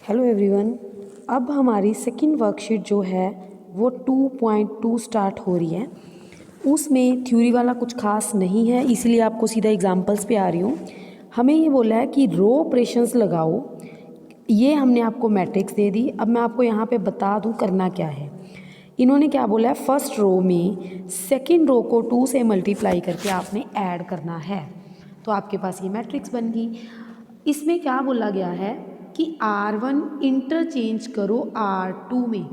Hello everyone. अब हमारी second worksheet जो है वो 2.2 स्टार्ट हो रही है। उसमें थ्योरी वाला कुछ खास नहीं है, इसलिए आपको सीधा एग्जांपल्स पे आ रही हूँ। हमें ये बोला है कि रो ऑपरेशंस लगाओ। ये हमने आपको मैट्रिक्स दे दी। अब मैं आपको यहाँ पे बता दूँ करना क्या है। इन्होंने क्या बोला है, फर्स्ट रो में सेकंड रो को 2 से मल्टीप्लाई करके आपने ऐड करना है। तो आपके पास ये मैट्रिक्स बन गई। इसमें क्या बोला गया है कि R1 इंटरचेंज करो R2 में,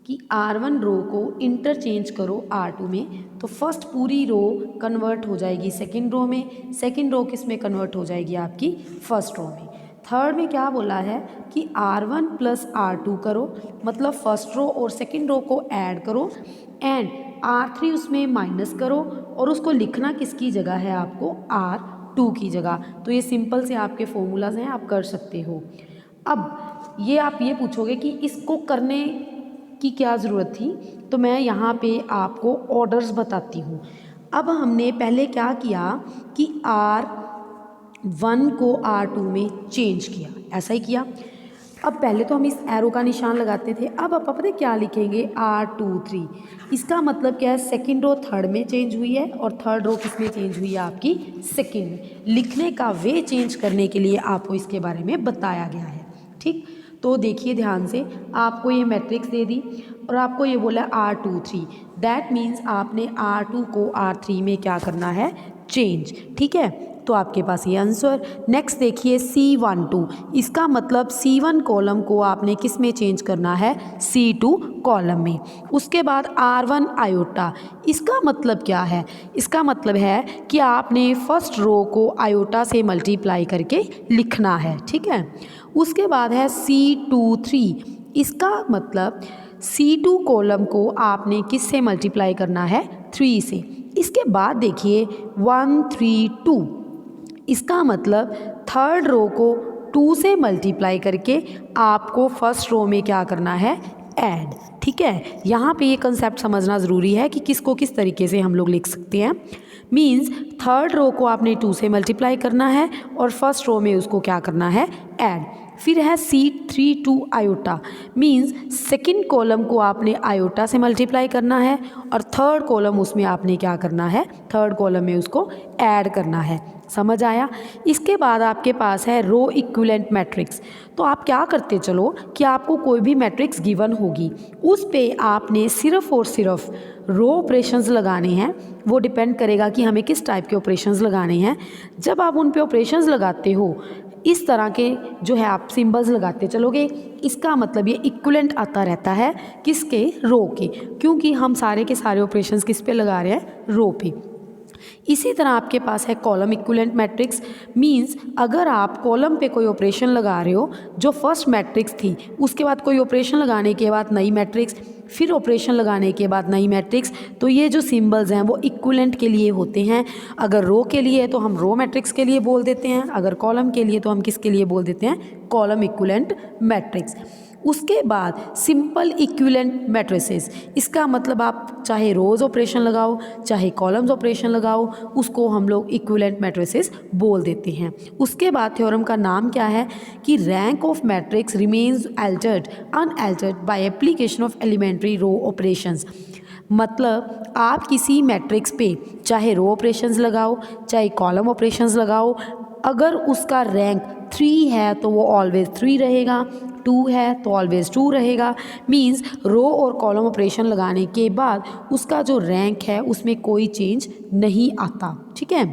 कि R1 रो को इंटरचेंज करो R2 में। तो फर्स्ट पूरी रो कन्वर्ट हो जाएगी सेकंड रो में, सेकंड रो किस में कन्वर्ट हो जाएगी आपकी फर्स्ट रो में। थर्ड में क्या बोला है कि R1 प्लस R2 करो, मतलब फर्स्ट रो और सेकंड रो को ऐड करो एंड R3 उसमें माइनस करो, और उसको लिखना किसकी जगह है आपको, R2 की जगह। तो ये सिंपल से आपके फॉर्मूलाज हैं, आप कर सकते हो। अब ये आप ये पूछोगे कि इसको करने की क्या ज़रूरत थी, तो मैं यहाँ पे आपको ऑर्डर्स बताती हूँ। अब हमने पहले क्या किया कि R1 को R2 में चेंज किया, ऐसा ही किया। अब पहले तो हम इस एरो का निशान लगाते थे, अब आप पता है क्या लिखेंगे, R2 3। इसका मतलब क्या है, सेकंड रो थर्ड में चेंज हुई है और थर्ड रो किस में चेंज हुई है आपकी सेकंड में। लिखने का वे चेंज करने के लिए आपको इसके बारे में बताया गया है। ठीक, तो देखिए ध्यान से, आपको ये मैट्रिक्स दे दी और आपको ये बोला R2 3। दैट मीन्स आपने R2 को R3 में क्या करना है, चेंज। ठीक है, तो आपके पास ये आंसर। नेक्स्ट देखिए C12, इसका मतलब C1 कॉलम को आपने किस में चेंज करना है, C2 कॉलम में। उसके बाद R1 आयोटा, इसका मतलब क्या है, इसका मतलब है कि आपने फर्स्ट रो को आयोटा से मल्टीप्लाई करके लिखना है। ठीक है, उसके बाद है C23, इसका मतलब C2 कॉलम को आपने किस से मल्टीप्लाई करना है, 3 से। इसके बाद देखिए 1 3 2, इसका मतलब थर्ड रो को 2 से मल्टीप्लाई करके आपको फर्स्ट रो में क्या करना है, ऐड। ठीक है, यहाँ पे ये कंसेप्ट समझना ज़रूरी है कि किसको किस तरीके से हम लोग लिख सकते हैं। मीन्स थर्ड रो को आपने 2 से मल्टीप्लाई करना है और फर्स्ट रो में उसको क्या करना है, ऐड। फिर है C32 iota, means second column को आपने आयोटा से मल्टीप्लाई करना है और थर्ड कॉलम उसमें आपने क्या करना है, थर्ड कॉलम में उसको ऐड करना है। समझ आया। इसके बाद आपके पास है रो इक्विवेलेंट मैट्रिक्स। तो आप क्या करते चलो कि आपको कोई भी मैट्रिक्स गिवन होगी, उस पे आपने सिर्फ और सिर्फ रो ऑपरेशंस लगाने हैं। वो डिपेंड करेगा कि हमें किस टाइप के ऑपरेशंस लगाने हैं। जब आप उन पे ऑपरेशंस लगाते हो, इस तरह के जो है आप सिंबल्स लगाते चलोगे, इसका मतलब ये इक्विवेलेंट आता रहता है किसके, रो के, क्योंकि हम सारे के सारे ऑपरेशंस किस पे लगा रहे हैं, रो पे। इसी तरह आपके पास है कॉलम इक्विवेलेंट मैट्रिक्स। मींस अगर आप कॉलम पे कोई ऑपरेशन लगा रहे हो, जो फर्स्ट मैट्रिक्स थी उसके बाद कोई ऑपरेशन लगाने के बाद नई मैट्रिक्स, फिर ऑपरेशन लगाने के बाद नई मैट्रिक्स, तो ये जो सिंबल्स हैं वो इक्विवेलेंट के लिए होते हैं। अगर रो के लिए है तो हम रो मैट्रिक्स के लिए बोल देते हैं, अगर कॉलम के लिए तो हम किसके लिए बोल देते हैं, कॉलम इक्विवेलेंट मैट्रिक्स। उसके बाद सिंपल इक्विवेलेंट मैट्रिसेस, इसका मतलब आप चाहे रोज ऑपरेशन लगाओ चाहे कॉलम्स ऑपरेशन लगाओ, उसको हम लोग इक्विवेलेंट मैट्रिसेस बोल देते हैं। उसके बाद थ्योरम का नाम क्या है कि rank of matrix remains altered unaltered by application of elementary row operations. मतलब आप किसी मैट्रिक्स पे चाहे रो ऑपरेशंस लगाओ चाहे कॉलम ऑपरेशंस लगाओ, अगर उसका रैंक 3 है तो वो ऑलवेज 3 रहेगा, 2 है तो ऑलवेज 2 रहेगा। मींस रो और कॉलम ऑपरेशन लगाने के बाद उसका जो रैंक है उसमें कोई चेंज नहीं आता। ठीक है,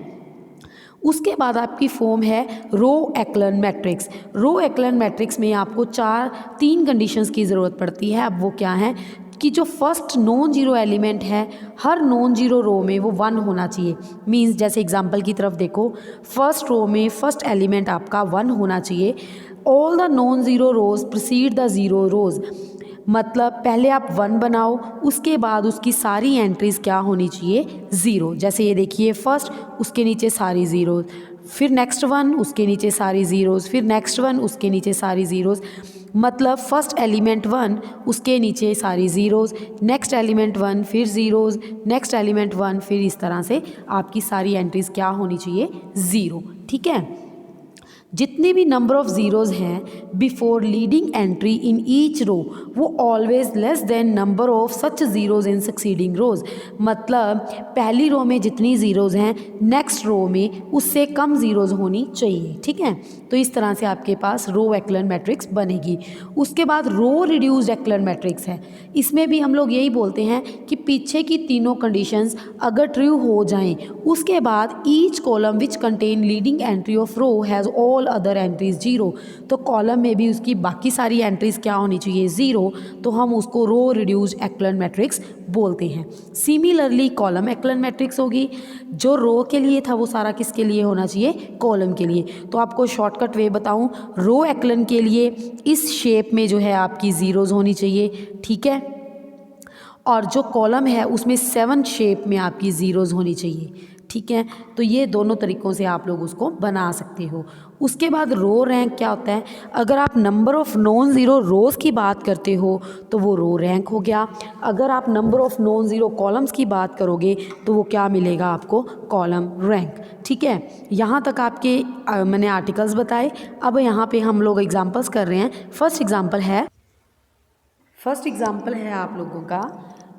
उसके बाद आपकी फॉर्म है रो एक्लन मैट्रिक्स। रो एक्लन मैट्रिक्स में आपको 3 कंडीशंस की ज़रूरत पड़ती है। अब वो क्या है कि जो फर्स्ट नॉन जीरो एलिमेंट है, हर नॉन जीरो रो में वो 1 होना चाहिए। मींस जैसे एग्जांपल की तरफ देखो, फर्स्ट रो में फर्स्ट एलिमेंट आपका 1 होना चाहिए। All the non zero rose preceded the zero रोज, मतलब पहले आप 1 बनाओ, उसके बाद उसकी सारी एंट्रीज क्या होनी चाहिए, 0। जैसे ये देखिए, फर्स्ट उसके नीचे सारी ज़ीरोज़, फिर नेक्स्ट 1 उसके नीचे सारी ज़ीरोज़, फिर नेक्स्ट 1 उसके नीचे सारी ज़ीरोज़। मतलब फर्स्ट एलिमेंट 1 उसके नीचे सारी ज़ीरोज़, नेक्स्ट एलिमेंट 1 फिर ज़ीरोज़, नेक्स्ट एलिमेंट 1, फिर इस तरह से आपकी सारी एंट्रीज क्या होनी चाहिए, 0। ठीक है, जितने भी नंबर ऑफ ज़ीरोज़ हैं before leading entry in each row वो always less than number of such zeros in succeeding rows. मतलब पहली रो में जितनी ज़ीरोज़ हैं नेक्स्ट रो में उससे कम ज़ीरोज़ होनी चाहिए, ठीक है। तो इस तरह से आपके पास रो एक्लन मैट्रिक्स बनेगी। उसके बाद रो रिड्यूस्ड एक्लन मैट्रिक्स है। इसमें भी हम लोग यही बोलते हैं कि पीछे की तीनों कंडीशंस अगर ट्रू हो जाएं उसके बाद each column which contain leading entry of row has all other entries zero. तो कॉलम में भी उसकी बाकी सारी एंट्रीज क्या होनी चाहिए, ज़ीरो। तो हम उसको रो रिड्यूस्ड एक्लन मैट्रिक्स बोलते हैं। सिमिलरली कॉलम एक्लन मैट्रिक्स होगी, जो रो के लिए था वो सारा किसके लिए होना चाहिए, कॉलम के लिए। तो आपको शॉर्टकट वे बताऊं, रो एक्लन के लिए इस शेप में जो है आपकी ज़ीरोज़ होनी चाहिए, ठीक है। और जो कॉलम है उसमें 7 शेप में आपकी ज़ीरोज़ होनी चाहिए, ठीक है। तो ये दोनों तरीक़ों से आप लोग उसको बना सकते हो। उसके बाद रो रैंक क्या होता है, अगर आप नंबर ऑफ़ नॉन ज़ीरो रोज़ की बात करते हो तो वो रो रैंक हो गया। अगर आप number of non zero columns की बात करोगे तो वो क्या मिलेगा आपको, कॉलम रैंक, ठीक है। यहाँ तक आपके मैंने आर्टिकल्स बताए। अब यहाँ पे हम लोग एग्जांपल्स कर रहे हैं। फर्स्ट एग्जांपल है आप लोगों का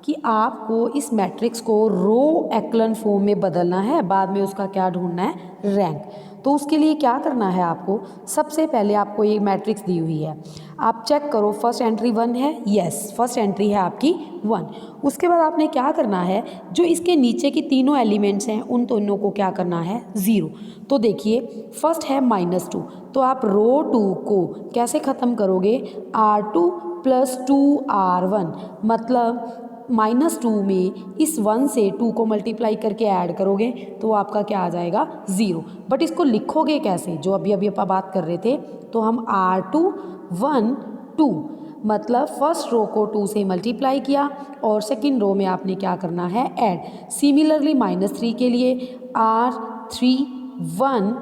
कि आपको इस मैट्रिक्स को रो एक्लन फॉर्म में बदलना है, बाद में उसका क्या ढूंढना है, रैंक। तो उसके लिए क्या करना है आपको, सबसे पहले आपको ये मैट्रिक्स दी हुई है, आप चेक करो फर्स्ट एंट्री 1 है, यस फर्स्ट एंट्री है आपकी 1। उसके बाद आपने क्या करना है, जो इसके नीचे की तीनों एलिमेंट्स हैं उन दोनों को क्या करना है, 0। तो देखिए फर्स्ट है -2, तो आप रो 2 को कैसे ख़त्म करोगे, R2 + 2R1, मतलब -2 में इस 1 से 2 को मल्टीप्लाई करके ऐड करोगे तो आपका क्या आ जाएगा, 0। बट इसको लिखोगे कैसे, जो अभी अभी अपन बात कर रहे थे, तो हम R2 1 2 मतलब फर्स्ट रो को 2 से मल्टीप्लाई किया और सेकंड रो में आपने क्या करना है, ऐड। सिमिलरली -3 के लिए R3 1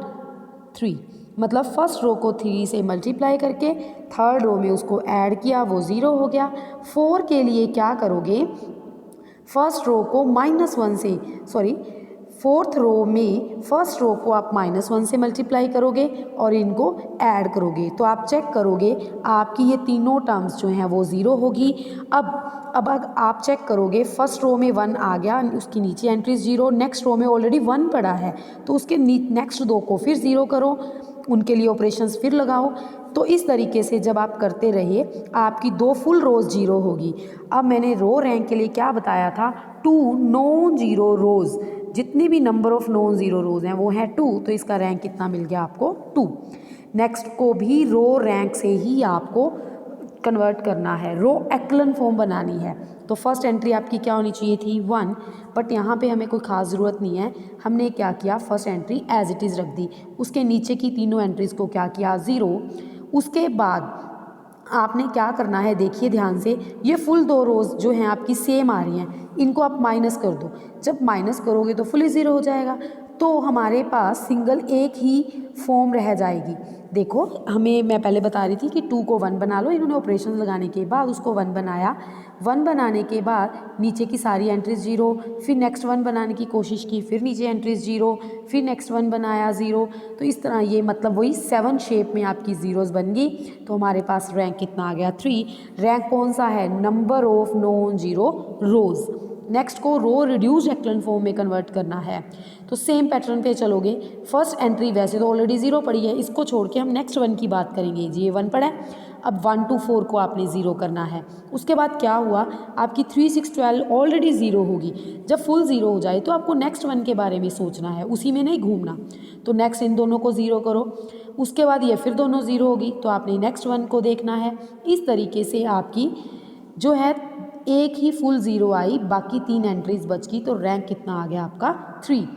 3 मतलब फर्स्ट रो को 3 से मल्टीप्लाई करके थर्ड रो में उसको ऐड किया, वो 0 हो गया। 4 के लिए क्या करोगे, फर्स्ट रो को फोर्थ रो में फर्स्ट रो को आप -1 से मल्टीप्लाई करोगे और इनको ऐड करोगे, तो आप चेक करोगे आपकी ये तीनों टर्म्स जो हैं वो 0 होगी। अब आप चेक करोगे फर्स्ट रो में 1 आ गया, उसकी नीचे एंट्री 0, नेक्स्ट रो में ऑलरेडी 1 पड़ा है तो उसके नेक्स्ट 2 को फिर 0 करो, उनके लिए ऑपरेशंस फिर लगाओ। तो इस तरीके से जब आप करते रहिए आपकी 2 फुल रोज़ 0 होगी। अब मैंने रो रैंक के लिए क्या बताया था, 2 नॉन ज़ीरो रोज़, जितनी भी नंबर ऑफ़ नॉन ज़ीरो रोज़ हैं वो हैं 2, तो इसका रैंक कितना मिल गया आपको, 2। नेक्स्ट को भी रो रैंक से ही आपको कन्वर्ट करना है, रो एक्लन फॉर्म बनानी है। तो फर्स्ट एंट्री आपकी क्या होनी चाहिए थी, 1, बट यहाँ पे हमें कोई ख़ास ज़रूरत नहीं है। हमने क्या किया, first entry as it is रख दी, उसके नीचे की तीनों एंट्रीज़ को क्या किया, 0। उसके बाद आपने क्या करना है, देखिए ध्यान से, ये फुल 2 रोज़ जो हैं आपकी सेम आ रही हैं, इनको आप माइनस कर दो। जब माइनस करोगे तो फुली 0 हो जाएगा, तो हमारे पास सिंगल एक ही फॉर्म रह जाएगी। देखो मैं पहले बता रही थी कि 2 को 1 बना लो, इन्होंने ऑपरेशन लगाने के बाद उसको 1 बनाया। 1 बनाने के बाद नीचे की सारी एंट्रीज 0, फिर नेक्स्ट 1 बनाने की कोशिश की, फिर नीचे एंट्रीज 0, फिर नेक्स्ट 1 बनाया 0। तो इस तरह ये मतलब वही 7 शेप में आपकी ज़ीरोज़ बन गई। तो हमारे पास रैंक कितना आ गया, 3। रैंक कौन सा है, number of non zero rose. Next को रो रिड्यूस्ड एक्लन फॉर्म में कन्वर्ट करना है, तो सेम पैटर्न पे चलोगे। फर्स्ट एंट्री वैसे तो ऑलरेडी 0 पड़ी है, इसको छोड़ के हम नेक्स्ट 1 की बात करेंगे। जी ये 1 पड़ा है, अब 1 to 4 को आपने 0 करना है। उसके बाद क्या हुआ, आपकी 3 6 12 ऑलरेडी 0 होगी। जब फुल 0 हो जाए तो आपको नेक्स्ट 1 के बारे में सोचना है, उसी में नहीं घूमना। तो नेक्स्ट इन दोनों को 0 करो, उसके बाद ये फिर दोनों 0 होगी, तो आपने नेक्स्ट 1 को देखना है। इस तरीके से आपकी जो है एक ही फुल 0 आई, बाकी 3 एंट्रीज बच गई, तो रैंक कितना आ गया आपका, 3।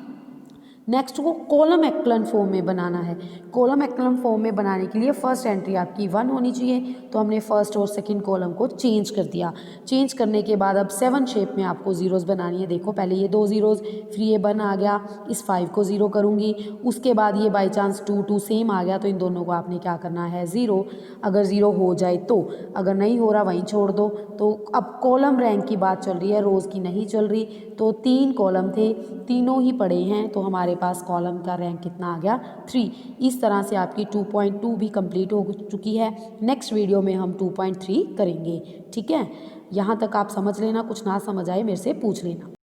नेक्स्ट को कॉलम एक्लन फॉर्म में बनाना है। कॉलम एक्लन फॉर्म में बनाने के लिए फर्स्ट एंट्री आपकी 1 होनी चाहिए, तो हमने फर्स्ट और सेकंड कॉलम को चेंज कर दिया। चेंज करने के बाद अब 7 शेप में आपको ज़ीरोज़ बनानी है। देखो पहले ये 2 ज़ीरोज़, फिर ये 1 आ गया, इस 5 को 0 करूँगी। उसके बाद ये बाई चांस 2 2 सेम आ गया, तो इन दोनों को आपने क्या करना है, 0। अगर 0 हो जाए तो, अगर नहीं हो रहा वहीं छोड़ दो। तो अब कॉलम रैंक की बात चल रही है, रोज़ की नहीं चल रही। तो 3 कॉलम थे, तीनों ही पड़े हैं, तो हमारे पास कॉलम का रैंक कितना आ गया 3। इस तरह से आपकी 2.2 भी कंप्लीट हो चुकी है। नेक्स्ट वीडियो में हम 2.3 करेंगे। ठीक है, यहाँ तक आप समझ लेना, कुछ ना समझ आए मेरे से पूछ लेना।